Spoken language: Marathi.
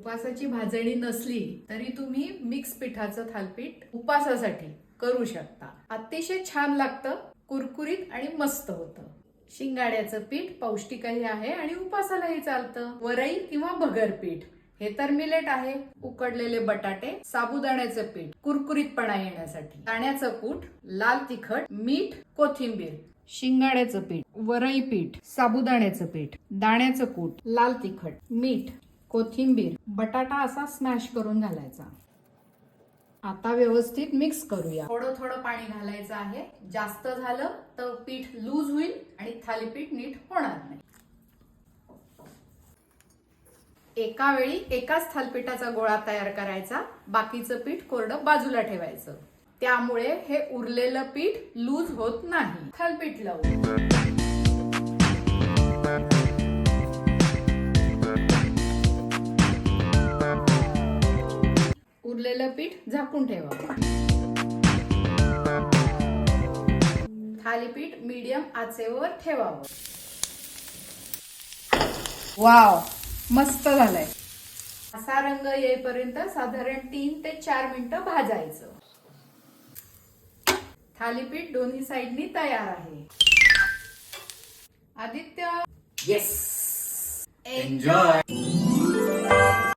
उपासाची भाजणी नसली तरी तुम्ही मिक्स पिठाचं थालीपीठ उपासासाठी करू शकता. अतिशय छान लागतं, कुरकुरीत आणि मस्त होतं. शिंगाड्याचं पीठ पौष्टिकही आहे आणि उपासालाही चालतं. वरई किंवा भगर पीठ हे तर मिलेट आहे. उकडलेले बटाटे, साबुदाण्याचं पीठ कुरकुरीतपणा येण्यासाठी, दाण्याचं कूट, लाल तिखट, मीठ, कोथिंबीर. शिंगाड्याचं पीठ, वरई पीठ, साबुदाण्याचं पीठ, दाण्याचं कूट, लाल तिखट, मीठ, कोथिंबीर, बटाटा असा स्मॅश करून घालायचा. आता व्यवस्थित मिक्स करूया. थोडं थोडं पाणी घालायचं आहे. जास्त झालं तर पीठ लूज होईल आणि थालीपीठ नीट होणार नाही. एका वेळी एकाच थालीपीठाचा गोळा तयार करायचा, बाकीचं पीठ कोरडं बाजूला ठेवायचं. त्यामुळे हे उरलेलं पीठ लूज होत नाही. थालीपीठ लावू. उरलेलं पीठ झाकून ठेवा. थालीपीठ मीडियम आचेवर ठेवावं. वाव, मस्त झालंय. असा रंग येईपर्यंत साधारण 3 ते 4 मिनिटं भाजायचं. थालीपीठ दोन्ही साइडनी तयार आहे. Aditya, yes, enjoy.